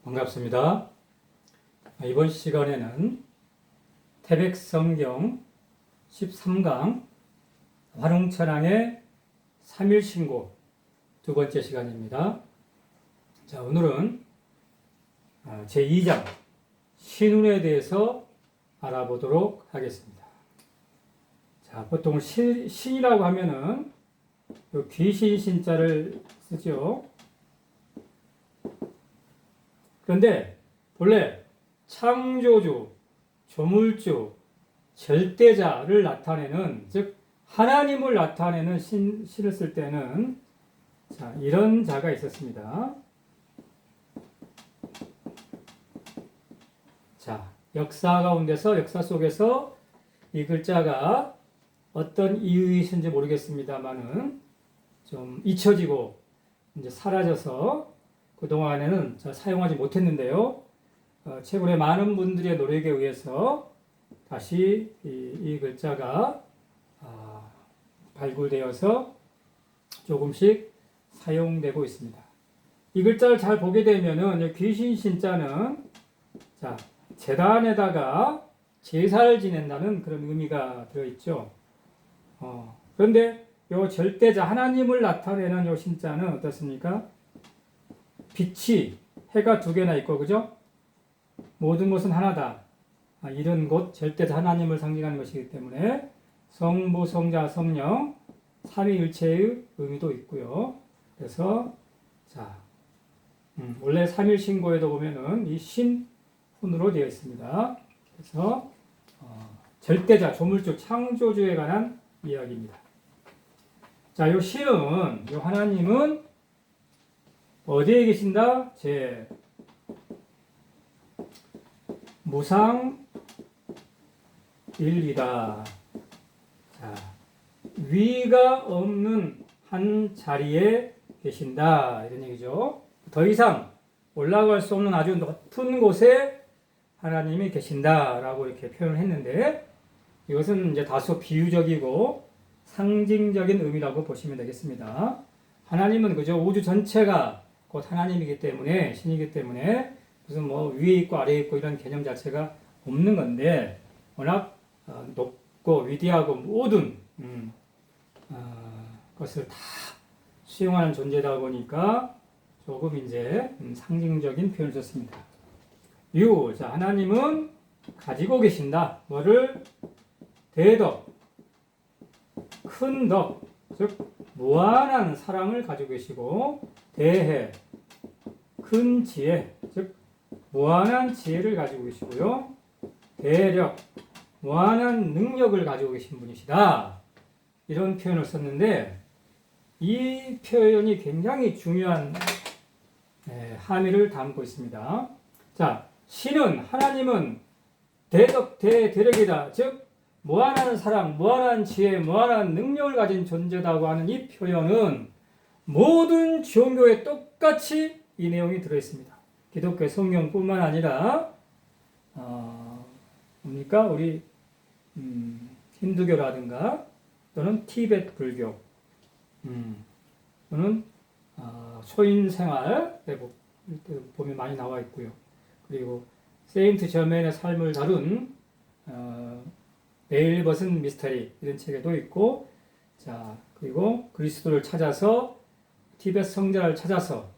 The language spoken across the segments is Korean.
반갑습니다. 이번 시간에는 태백성경 13강 화룡천왕의 3일신고 두 번째 시간입니다. 자, 오늘은 제2장 신운에 대해서 알아보도록 하겠습니다. 자, 보통 신이라고 하면은 귀신 신자를 쓰죠. 그런데 본래 창조주, 조물주, 절대자를 나타내는, 즉 하나님을 나타내는 신을 쓸 때는 자, 이런 자가 있었습니다. 자, 역사 속에서 이 글자가 어떤 이유이신지 모르겠습니다만은 좀 잊혀지고 이제 사라져서 그동안에는 사용하지 못했는데요. 최근에 많은 분들의 노력에 의해서 다시 이 글자가 발굴되어서 조금씩 사용되고 있습니다. 이 글자를 잘 보게 되면은 귀신 신자는 자, 제단에다가 제사를 지낸다는 그런 의미가 들어있죠. 그런데 요 절대자 하나님을 나타내는 요 신자는 어떻습니까? 빛이 해가 두 개나 있고, 그죠? 모든 것은 하나다. 이런 것 절대자 하나님을 상징하는 것이기 때문에 성부, 성자, 성령 삼위일체의 의미도 있고요. 그래서 자, 원래 삼일신고에도 보면은 이 신훈으로 되어 있습니다. 그래서 절대자, 조물주, 창조주에 관한 이야기입니다. 자, 요 신은, 요 하나님은 어디에 계신다? 무상일이다. 자, 위가 없는 한 자리에 계신다. 이런 얘기죠. 더 이상 올라갈 수 없는 아주 높은 곳에 하나님이 계신다라고 이렇게 표현을 했는데, 이것은 이제 다소 비유적이고 상징적인 의미라고 보시면 되겠습니다. 하나님은 그저 우주 전체가 곧 하나님이기 때문에, 신이기 때문에 무슨 뭐 위에 있고 아래에 있고 이런 개념 자체가 없는 건데, 워낙 높고 위대하고 모든 것을 다 수용하는 존재다 보니까 조금 이제 상징적인 표현을 썼습니다. 자, 하나님은 가지고 계신다. 뭐를? 대덕, 큰 덕, 즉 무한한 사랑을 가지고 계시고, 대해, 큰 지혜, 즉 무한한 지혜를 가지고 계시고요. 대력, 무한한 능력을 가지고 계신 분이시다. 이런 표현을 썼는데, 이 표현이 굉장히 중요한 함의를 담고 있습니다. 자, 신은, 하나님은 대덕, 대력이다. 즉 무한한 사랑, 무한한 지혜, 무한한 능력을 가진 존재다고 하는 이 표현은 모든 종교에 똑같이 이 내용이 들어있습니다. 기독교 성경뿐만 아니라 뭡니까? 우리 힌두교라든가 또는 티베트 불교, 또는 초인 생활 보면 많이 나와 있고요. 그리고 세인트 저맨의 삶을 다룬 베일 벗은 미스터리 이런 책에도 있고, 자, 그리고 그리스도를 찾아서 티베트 성자를 찾아서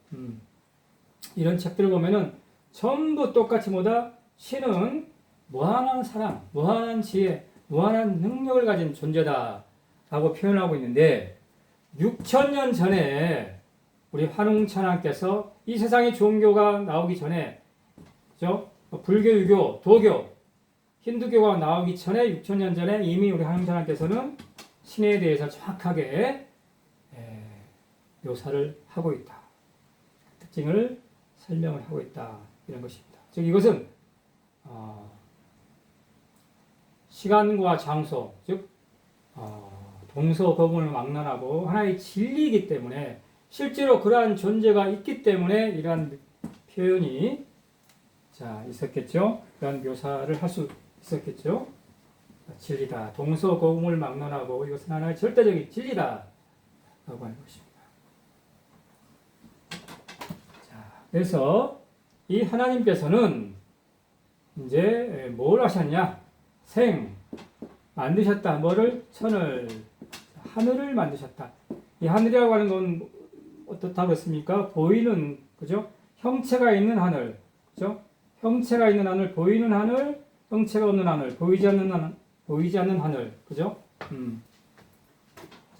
이런 책들을 보면은 전부 똑같이 뭐다? 신은 무한한 사랑, 무한한 지혜, 무한한 능력을 가진 존재다 라고 표현하고 있는데, 6,000년 전에 우리 화룡천왕께서 이 세상의 종교가 나오기 전에, 그죠? 불교, 유교, 도교, 힌두교가 나오기 전에 6,000년 전에 이미 우리 화룡천왕께서는 신에 대해서 정확하게 묘사를 하고 있다. 특징을 설명을 하고 있다. 이런 것입니다. 즉 이것은 시간과 장소, 즉 동서고금을 막론하고 하나의 진리이기 때문에, 실제로 그러한 존재가 있기 때문에 이러한 표현이 있었겠죠. 그런 묘사를 할 수 있었겠죠. 진리다. 동서고금을 막론하고 이것은 하나의 절대적인 진리다 라고 하는 것입니다. 자, 그래서 이 하나님께서는 이제 뭘 하셨냐? 만드셨다. 뭐를? 천을, 하늘을 만드셨다. 이 하늘이라고 하는 건 어떻다고 그랬습니까? 보이는, 그죠? 형체가 있는 하늘, 그죠? 형체가 있는 하늘, 보이는 하늘, 형체가 없는 하늘, 보이지 않는 하늘, 그죠?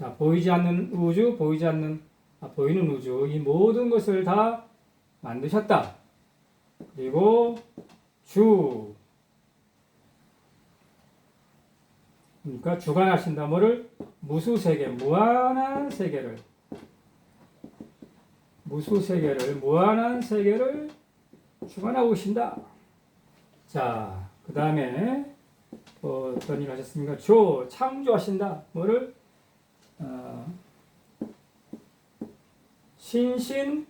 자, 보이지 않는 우주, 보이는 우주, 이 모든 것을 다 만드셨다. 그리고 그러니까 주관하신다. 뭐를? 무수세계, 무한한 세계를, 무한한 세계를 주관하고 계신다. 자, 그 다음에 어떤 일 하셨습니까? 창조하신다. 뭐를? 조신신물,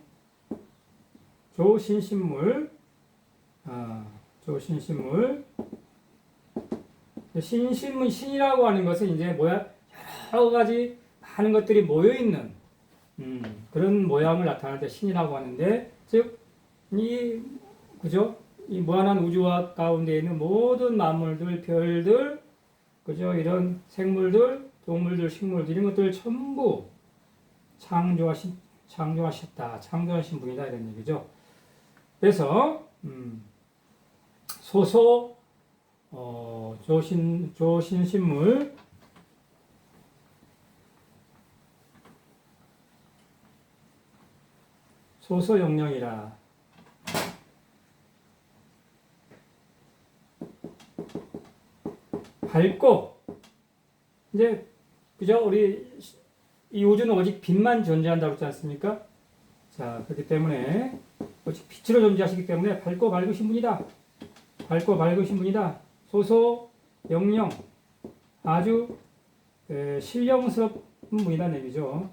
조신신물. 신이라고 하는 것은 이제 여러 가지 많은 것들이 모여 있는 그런 모양을 나타낼 때 신이라고 하는데, 즉, 그죠? 이 무한한 우주와 가운데 있는 모든 만물들, 별들, 그죠? 이런 생물들, 동물들, 식물들, 이런 것들을 전부 창조하셨다. 창조하신 분이다. 이런 얘기죠. 그래서, 조신신물, 소소영령이라. 밝고, 이제, 그죠? 이 우주는 오직 빛만 존재한다고 그러지 않습니까? 자, 그렇기 때문에, 오직 빛으로 존재하시기 때문에 밝고 밝으신 분이다. 밝고 밝으신 분이다. 소소영령, 아주 신령스러운 분이라는 얘기죠.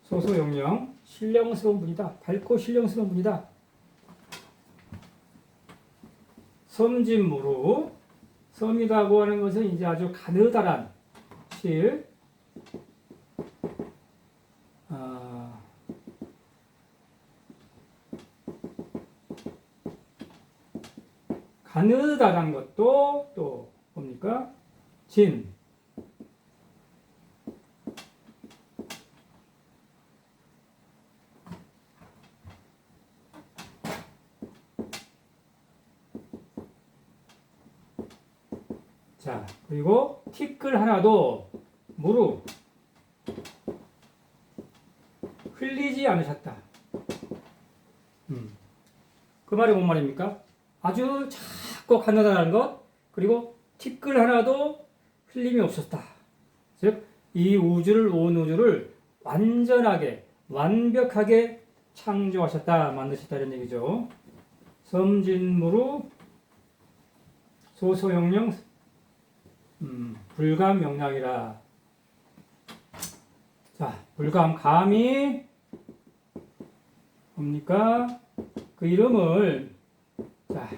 소소영령, 신령스러운 분이다. 밝고 신령스러운 분이다. 섬진무루, 섬이라고 하는 것은 이제 아주 가느다란 실, 가느다란 것도 또 뭡니까? 진. 자, 그리고 티끌 하나도 무루, 흘리지 않으셨다. 그 말이 뭔 말입니까? 아주 작고 가느다란 것, 그리고 티끌 하나도 흘림이 없었다. 즉, 온 우주를 완전하게, 완벽하게 창조하셨다, 만드셨다, 이런 얘기죠. 섬진무루, 소소영령, 불감영량이라. 자, 감이 뭡니까? 그 이름을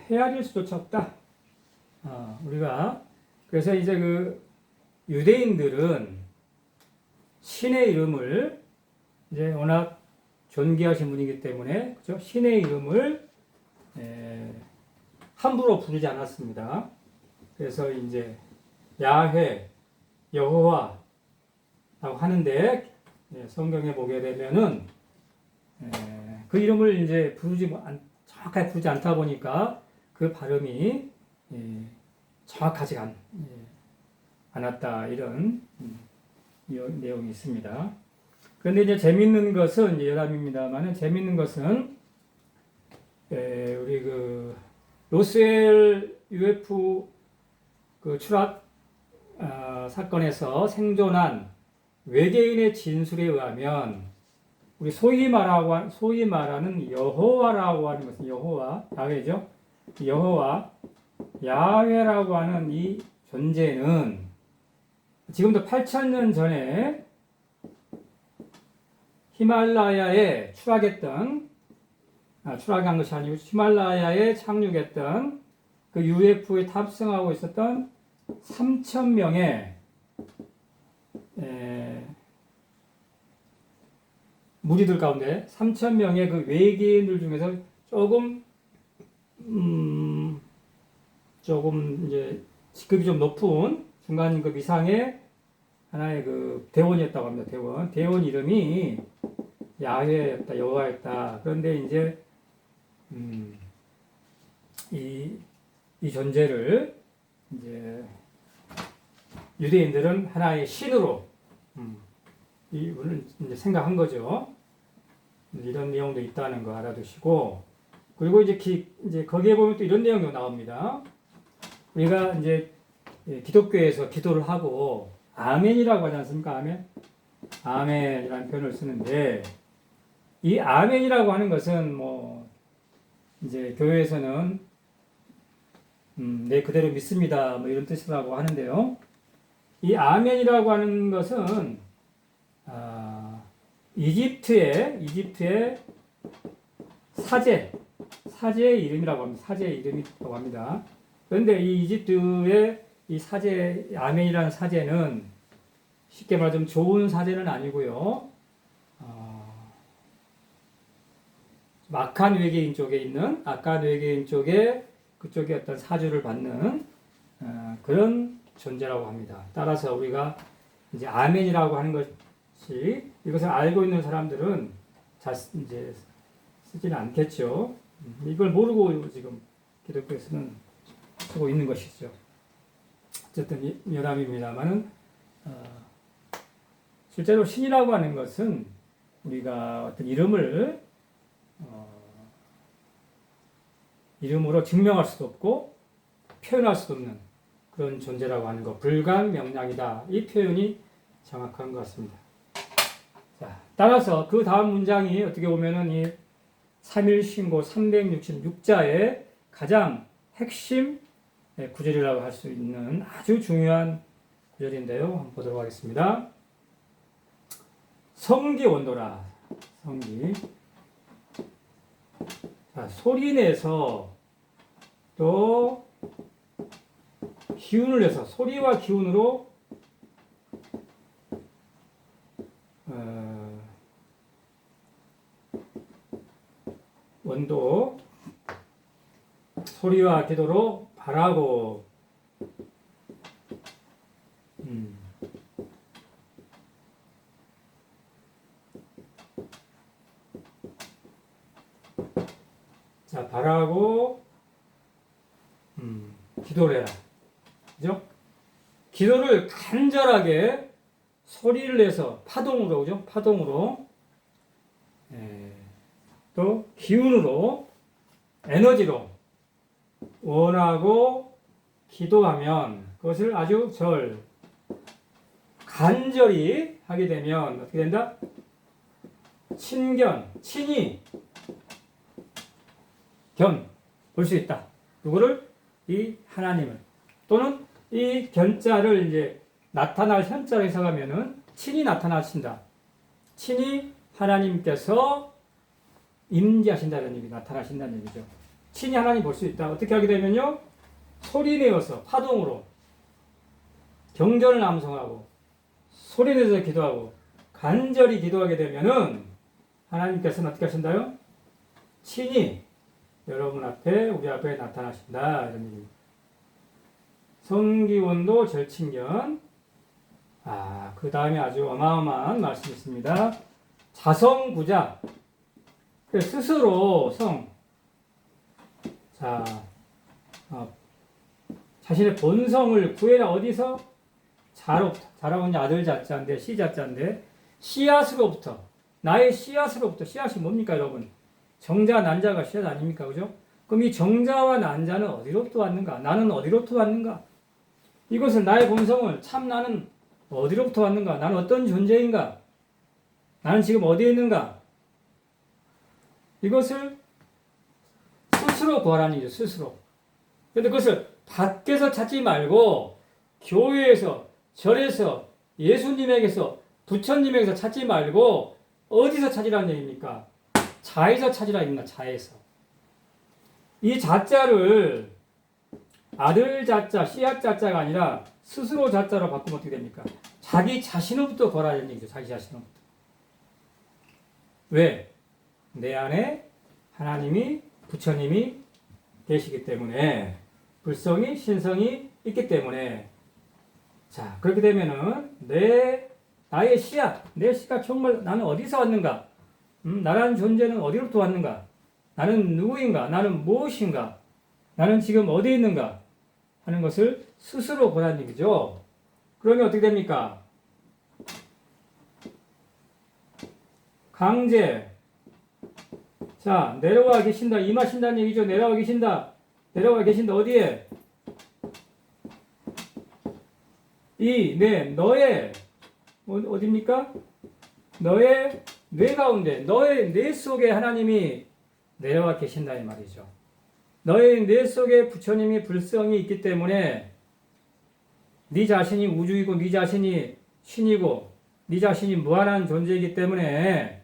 헤아릴 수조차 없다. 우리가 그래서 이제 그 유대인들은 신의 이름을 이제 워낙 존귀하신 분이기 때문에, 그죠? 신의 이름을 함부로 부르지 않았습니다. 그래서 이제 야훼, 여호와라고 하는데, 성경에 보게 되면은 그 이름을 이제 정확하게 부르지 않다 보니까 그 발음이 정확하지 않았다, 이런 내용이 있습니다. 그런데 이제 재밌는 것은, 여담입니다만은, 재밌는 것은 우리 그 로스웰 UFO 그 추락 사건에서 생존한 외계인의 진술에 의하면, 우리 소위 말하는 여호와라고 하는 것은, 야훼죠. 야훼라고 하는 이 존재는 지금도 8,000년 전에 히말라야에 추락한 것이 아니고 히말라야에 착륙했던 그 UFO에 탑승하고 있었던 3,000명의 무리들 가운데 3,000명의 그 외계인들 중에서 조금 조금 이제 직급이 좀 높은 중간임금 이상의 하나의 그 대원이었다고 합니다. 대원 이름이 야훼였다, 여호와였다. 그런데 이제 이 존재를 이제 유대인들은 하나의 신으로 이분을 이제 생각한 거죠. 이런 내용도 있다는 거 알아두시고, 그리고 이제 거기에 보면 또 이런 내용도 나옵니다. 우리가 이제 기독교에서 기도를 하고 아멘이라고 하지 않습니까? 아멘이라는 표현을 쓰는데, 이 아멘이라고 하는 것은 뭐 이제 교회에서는 내 그대로 믿습니다, 뭐 이런 뜻이라고 하는데요. 이 아멘이라고 하는 것은 이집트의 사제의 이름이라고 합니다. 사제의 이름이라고 합니다. 그런데 이 이집트의 이 사제, 아멘이라는 사제는 쉽게 말하면 좋은 사제는 아니고요. 악한 외계인 쪽에 그쪽에 어떤 사주를 받는 그런 존재라고 합니다. 따라서 우리가 이제 아멘이라고 하는 것이, 이것을 알고 있는 사람들은 이제 쓰지는 않겠죠. 이걸 모르고 지금 기독교에서는 쓰고 있는 것이죠. 어쨌든 여담입니다만은 실제로 신이라고 하는 것은 우리가 어떤 이름으로 증명할 수도 없고 표현할 수도 없는 그런 존재라고 하는 것, 불가명량이다. 이 표현이 정확한 것 같습니다. 자, 따라서 그 다음 문장이 어떻게 보면은 이 3일 신고 366자의 가장 핵심 구절이라고 할 수 있는 아주 중요한 구절인데요. 한번 보도록 하겠습니다. 성기 온도라. 성기. 자, 소리내서 또 기운을 내서, 소리와 기운으로 원도, 소리와 기도로 바라고 자, 바라고 기도를 해라. 그죠? 기도를 간절하게 소리를 내서 파동으로, 그죠? 파동으로, 또 기운으로, 에너지로 원하고 기도하면, 그것을 아주 간절히 하게 되면 어떻게 된다? 친히 볼 수 있다. 누구를? 이 하나님을. 또는 이 견자를 이제 나타날 현자로 해석하면은 친히 나타나신다. 친히 하나님께서 임재하신다는 얘기, 나타나신다는 얘기죠. 친히 하나님 볼 수 있다. 어떻게 하게 되면요? 소리내어서 파동으로 경전을 암송하고 소리내서 기도하고 간절히 기도하게 되면은 하나님께서는 어떻게 하신다요? 친히 여러분 앞에, 우리 앞에 나타나신다. 이런 얘기입니다. 성기원도 절친견. 그 다음에 아주 어마어마한 말씀이 있습니다. 자성구자. 스스로 자신의 본성을 구해라. 어디서? 자라고 이제 아들 자자인데, 씨 자자인데, 씨앗으로부터, 나의 씨앗으로부터. 씨앗이 뭡니까, 여러분? 정자, 난자가 씨앗 아닙니까? 그죠? 그럼 이 정자와 난자는 어디로부터 왔는가? 나는 어디로부터 왔는가? 이것을, 나의 본성을, 참 나는 어디로부터 왔는가? 나는 어떤 존재인가? 나는 지금 어디에 있는가? 이것을 스스로 구하라는 얘기죠. 스스로. 그런데 그것을 밖에서 찾지 말고 교회에서, 절에서, 예수님에게서, 부처님에게서 찾지 말고 어디서 찾으라는 얘기입니까? 자에서 찾으라 입니다. 자에서. 이 자자를 아들 자자, 씨앗 자자가 아니라 스스로 자자로 바꾸면 어떻게 됩니까? 자기 자신으로부터 구하라는 얘기죠. 자기 자신으로부터. 왜? 내 안에 하나님이 부처님이 계시기 때문에, 불성이 신성이 있기 때문에, 자, 그렇게 되면은 나의 시야, 내 시가 정말 나는 어디서 왔는가? 나라는 존재는 어디로부터 왔는가? 나는 누구인가? 나는 무엇인가? 나는 지금 어디에 있는가? 하는 것을 스스로 보라는 얘기죠. 그러면 어떻게 됩니까? 강제. 자, 내려와 계신다. 임하신다는 얘기죠. 내려와 계신다. 내려와 계신다. 어디에? 너의, 어디입니까? 너의 뇌 가운데, 너의 뇌 속에 하나님이 내려와 계신다 이 말이죠. 너의 뇌 속에 부처님이 불성이 있기 때문에 네 자신이 우주이고 네 자신이 신이고 네 자신이 무한한 존재이기 때문에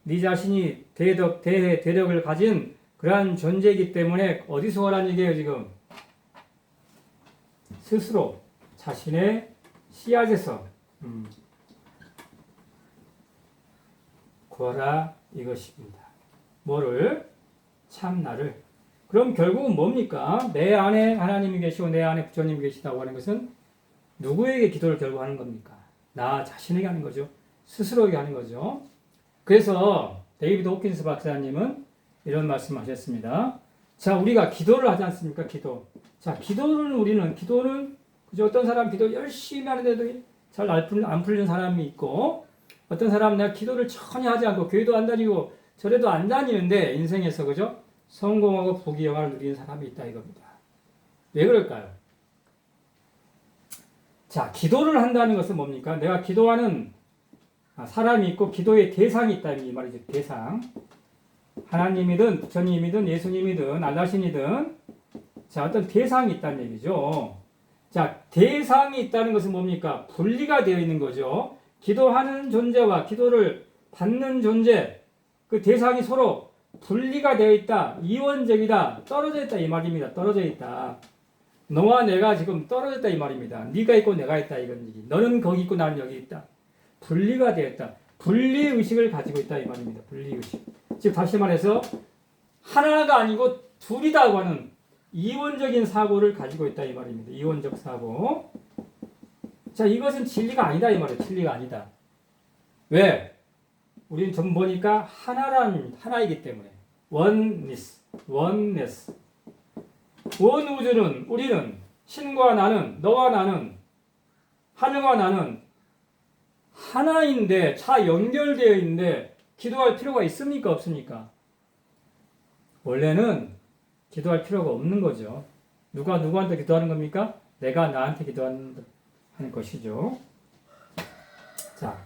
네 자신이 대력을 가진 그러한 존재이기 때문에 어디서 오라는 얘기예요 지금? 스스로 자신의 씨앗에서 구하라 이것입니다. 뭐를? 참나를. 그럼 결국은 뭡니까? 내 안에 하나님이 계시고 내 안에 부처님이 계시다고 하는 것은 누구에게 기도를 결국 하는 겁니까? 나 자신에게 하는 거죠. 스스로에게 하는 거죠. 그래서 데이비드 호킨스 박사님은 이런 말씀하셨습니다. 자, 우리가 기도를 하지 않습니까? 기도. 자, 기도는 그저 어떤 사람 기도 열심히 하는데도 잘 안 풀리는 사람이 있고, 어떤 사람은 내가 기도를 전혀 하지 않고 교회도 안 다니고 절에도 안 다니는데 인생에서 그죠? 성공하고 부귀영화를 누리는 사람이 있다 이겁니다. 왜 그럴까요? 자, 기도를 한다는 것은 뭡니까? 내가 기도하는 사람이 있고 기도의 대상이 있다 이 말이죠. 대상. 하나님이든 부처님이든 예수님이든 알라신이든 자, 어떤 대상이 있다는 얘기죠. 자, 대상이 있다는 것은 뭡니까? 분리가 되어 있는 거죠. 기도하는 존재와 기도를 받는 존재, 그 대상이 서로 분리가 되어 있다, 이원적이다, 떨어져 있다 이 말입니다. 떨어져 있다. 너와 내가 지금 떨어졌다 이 말입니다. 네가 있고 내가 있다 이건 얘기. 너는 거기 있고 나는 여기 있다. 분리가 되어 있다. 분리의식을 가지고 있다 이 말입니다. 분리의식. 즉 다시 말해서 하나가 아니고 둘이다고 하는 이원적인 사고를 가지고 있다 이 말입니다. 이원적 사고. 자, 이것은 진리가 아니다 이 말이에요. 진리가 아니다. 왜? 우리는 좀 보니까 하나이기 때문에. oneness. 원 우주는 우리는 신과 나는 너와 나는 하늘과 나는 하나인데 차 연결되어 있는데 기도할 필요가 있습니까? 없습니까? 원래는 기도할 필요가 없는 거죠. 누가 누구한테 기도하는 겁니까? 내가 나한테 기도하는 것이죠. 자,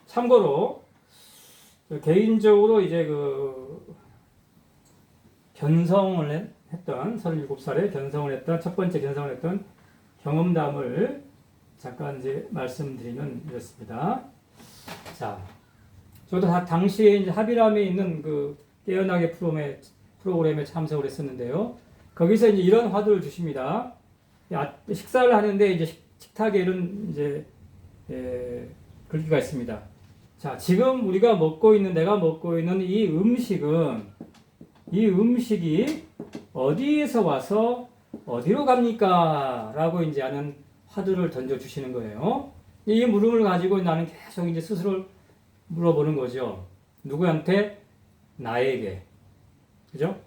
참고로 개인적으로 이제 견성을 했던 37살에 견성을 했던 첫 번째 견성을 했던 경험담을 잠깐 이제 말씀드리면 이렇습니다. 자, 저도 당시에 이제 하비람에 있는 그 깨어나게 프로그램에 참석을 했었는데요. 거기서 이제 이런 화두를 주십니다. 식사를 하는데 이제 식탁에 이런 이제 글귀가 있습니다. 자, 지금 우리가 내가 먹고 있는 이 음식이 어디에서 와서 어디로 갑니까? 라고 이제 하는 화두를 던져주시는 거예요. 이 물음을 가지고 나는 계속 이제 스스로 물어보는 거죠. 누구한테? 나에게. 그죠?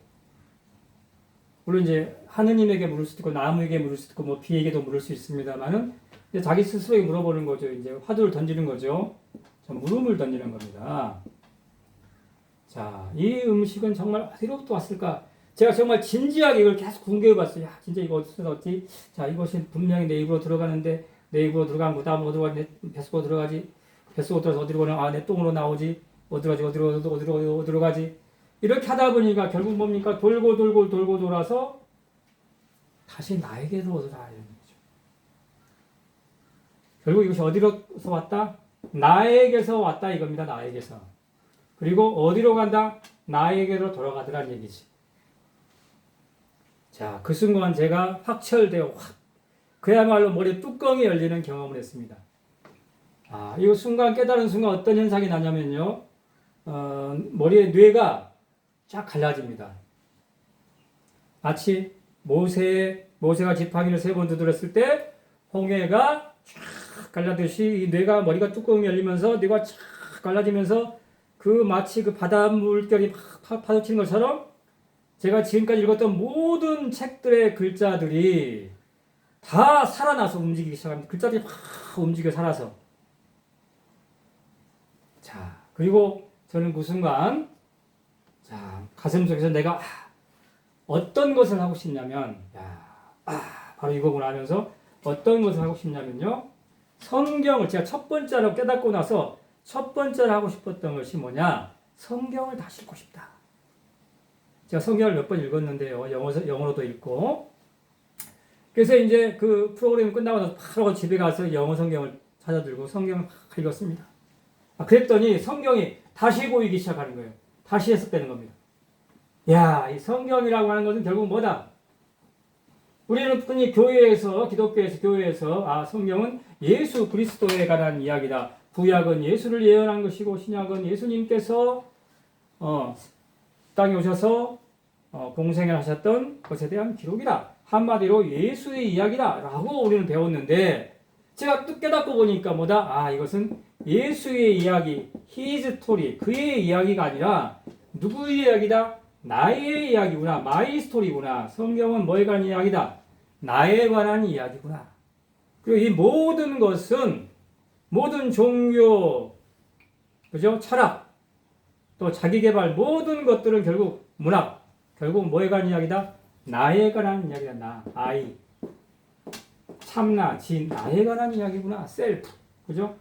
물론 이제 하느님에게 물을 수도 있고, 나무에게 물을 수도 있고, 뭐 비에게도 물을 수 있습니다만은, 이제 자기 스스로에게 물어보는 거죠. 이제 화두를 던지는 거죠. 물음을 던지는 겁니다. 자, 이 음식은 정말 어디로부터 왔을까? 제가 정말 진지하게 이걸 계속 궁금해 봤어요. 야, 진짜 이거 어디서 나왔지? 자, 이것이 분명히 내 입으로 들어가는데, 내 입으로 들어간 거 다음 어디로 가지? 내 뱃속으로 들어가지? 뱃속으로 들어가서 어디로 가나? 내 똥으로 나오지? 어디로 가지? 이렇게 하다 보니까 결국 뭡니까? 돌고 돌아서 다시 나에게로 돌아오는 거죠. 결국 이것이 어디로서 왔다? 나에게서 왔다 이겁니다. 나에게서. 그리고 어디로 간다? 나에게로 돌아가더란 얘기지. 자, 그 순간 제가 확철되어 그야말로 머리 뚜껑이 열리는 경험을 했습니다. 이 순간 깨달은 순간 어떤 현상이 나냐면요. 머리에 뇌가 쫙 갈라집니다. 마치 모세가 지팡이를 3번 두드렸을 때 홍해가 쫙 갈라듯이 이 뇌가 머리가 뚜껑이 열리면서 뇌가 쫙 갈라지면서 그 마치 그 바다 물결이 막 파도치는 것처럼 제가 지금까지 읽었던 모든 책들의 글자들이 다 살아나서 움직이기 시작합니다. 글자들이 막 움직여 살아서. 자, 그리고 저는 그 순간 가슴속에서 내가 어떤 것을 하고 싶냐면 바로 이거구나 하면서 어떤 것을 하고 싶냐면요. 성경을 제가 첫 번째로 깨닫고 나서 첫 번째로 하고 싶었던 것이 뭐냐? 성경을 다시 읽고 싶다. 제가 성경을 몇 번 읽었는데요. 영어로도 읽고. 그래서 이제 그 프로그램이 끝나고 나서 바로 집에 가서 영어 성경을 찾아들고 성경을 막 읽었습니다. 그랬더니 성경이 다시 보이기 시작하는 거예요. 다시 해석되는 겁니다. 이 성경이라고 하는 것은 결국 뭐다? 우리는 흔히 기독교에서 교회에서 성경은 예수 그리스도에 관한 이야기다. 구약은 예수를 예언한 것이고 신약은 예수님께서 땅에 오셔서 공생을 하셨던 것에 대한 기록이다. 한마디로 예수의 이야기다 라고 우리는 배웠는데 제가 또 깨닫고 보니까 뭐다? 이것은 예수의 이야기, his story, 그의 이야기가 아니라 누구의 이야기다? 나의 이야기구나. my story구나. 성경은 뭐에 관한 이야기다? 나에 관한 이야기구나. 그리고 이 모든 것은 모든 종교, 그죠? 철학, 또 자기개발 모든 것들은 결국 문학, 결국 뭐에 관한 이야기다? 나에 관한 이야기다. 나, I. 참나, 나에 관한 이야기구나. 셀프, 그죠?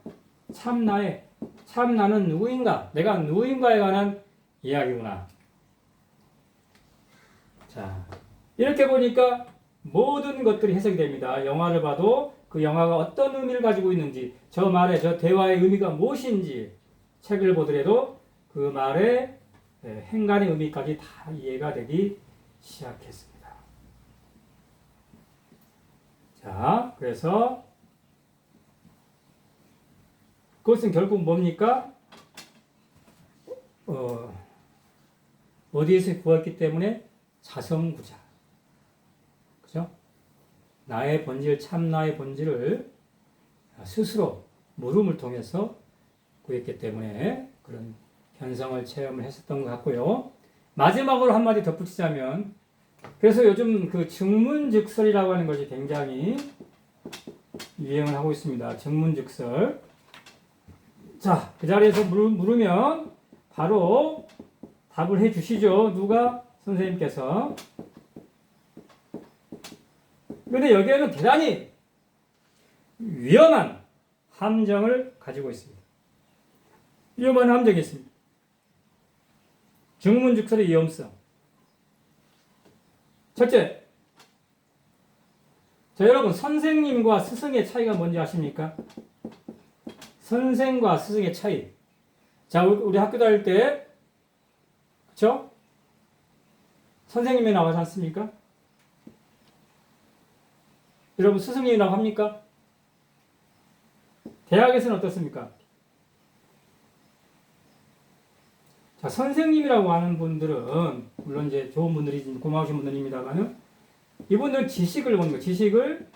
참나는 누구인가? 내가 누구인가에 관한 이야기구나. 자, 이렇게 보니까 모든 것들이 해석이 됩니다. 영화를 봐도 그 영화가 어떤 의미를 가지고 있는지, 저 말의, 저 대화의 의미가 무엇인지, 책을 보더라도 그 말의 행간의 의미까지 다 이해가 되기 시작했습니다. 자, 그래서 그것은 결국 뭡니까? 어디에서 구했기 때문에 자성구자. 그죠? 나의 본질, 참나의 본질을 스스로 물음을 통해서 구했기 때문에 그런 현상을 체험을 했었던 것 같고요. 마지막으로 한마디 덧붙이자면, 그래서 요즘 그 증문즉설이라고 하는 것이 굉장히 유행을 하고 있습니다. 증문즉설. 자, 그 자리에서 물으면 바로 답을 해 주시죠. 누가? 선생님께서. 그런데 여기에는 대단히 위험한 함정을 가지고 있습니다. 위험한 함정이 있습니다. 증문즉설의 위험성. 첫째, 자, 여러분, 선생님과 스승의 차이가 뭔지 아십니까? 선생과 스승의 차이. 자, 우리 학교 다닐 때, 그쵸? 선생님이 나오지 않습니까? 여러분, 스승님이라고 합니까? 대학에서는 어떻습니까? 자, 선생님이라고 하는 분들은, 물론 이제 좋은 분들이지, 고마우신 분들입니다만은, 이분들은 지식을 보는 거, 지식을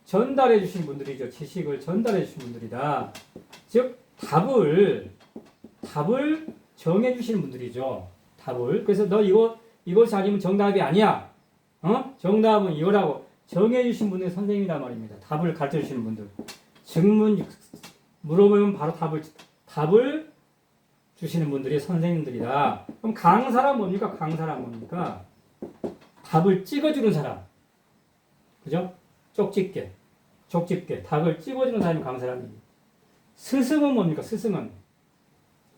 전달해 주신 분들이죠. 지식을 전달해 주신 분들이다. 즉, 답을 정해 주시는 분들이죠. 답을. 그래서 너 이것이 아니면 정답이 아니야. 정답은 이거라고 정해 주신 분들이 선생님이란 말입니다. 답을 가르쳐 주시는 분들. 물어보면 바로 답을 주시는 분들이 선생님들이다. 그럼 강사란 뭡니까? 강사란 뭡니까? 답을 찍어주는 사람. 그죠? 쪽집게. 답을 찍어주는 사람이 강사라는 얘기예요. 스승은 뭡니까? 스승은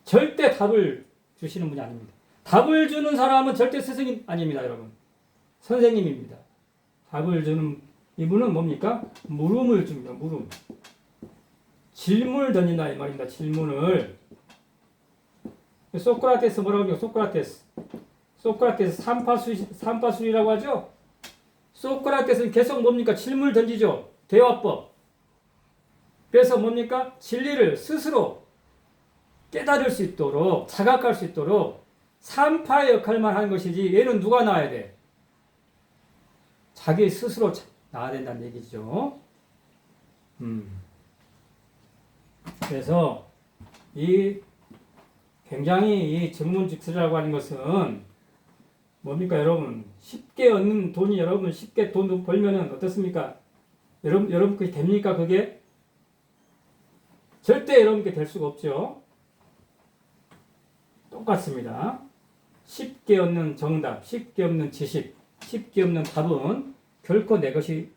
절대 답을 주시는 분이 아닙니다. 답을 주는 사람은 절대 스승이 아닙니다, 여러분. 선생님입니다. 답을 주는 이분은 뭡니까? 물음을 줍니다. 물음. 질문을 던진다 이 말입니다. 질문을. 소크라테스 뭐라고 하죠? 소크라테스 삼파술이라고 하죠? 소크라테스는 계속 뭡니까? 질문을 던지죠. 대화법. 그래서 뭡니까? 진리를 스스로 깨달을 수 있도록, 자각할 수 있도록 산파의 역할만 하는 것이지 얘는 누가 나와야 돼? 자기 스스로 나와야 된다는 얘기죠. 그래서 이 굉장히 이 전문직설이라고 하는 것은 뭡니까 여러분? 쉽게 얻는 돈이 여러분 쉽게 돈 벌면은 어떻습니까? 여러분 그게 됩니까 그게? 절대 여러분께 될 수가 없죠. 똑같습니다. 쉽게 얻는 정답, 쉽게 얻는 지식, 쉽게 얻는 답은 결코 내 것이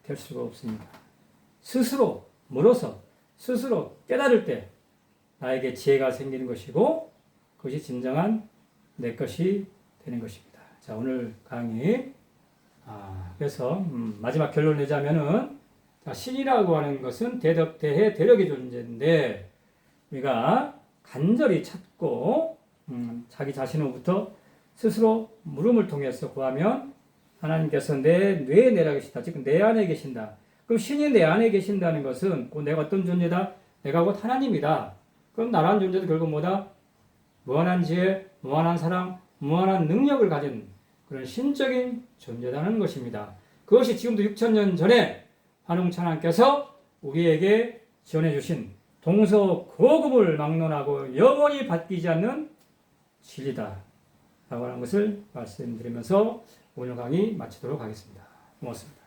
될 수가 없습니다. 스스로 물어서 스스로 깨달을 때 나에게 지혜가 생기는 것이고 그것이 진정한 내 것이 되는 것입니다. 자, 오늘 강의 그래서 마지막 결론을 내자면은 신이라고 하는 것은 대덕대해 대력의 존재인데 우리가 간절히 찾고 자기 자신으로부터 스스로 물음을 통해서 구하면 하나님께서 내 뇌에 내려 계시다. 즉 내 안에 계신다. 그럼 신이 내 안에 계신다는 것은 곧 내가 어떤 존재다? 내가 곧 하나님이다. 그럼 나라는 존재도 결국 뭐다? 무한한 지혜, 무한한 사랑, 무한한 능력을 가진 그런 신적인 존재라는 것입니다. 그것이 지금도 6,000년 전에 환웅천왕께서 우리에게 지원해 주신 동서고금을 막론하고 영원히 바뀌지 않는 진리다 라고 하는 것을 말씀드리면서 오늘 강의 마치도록 하겠습니다. 고맙습니다.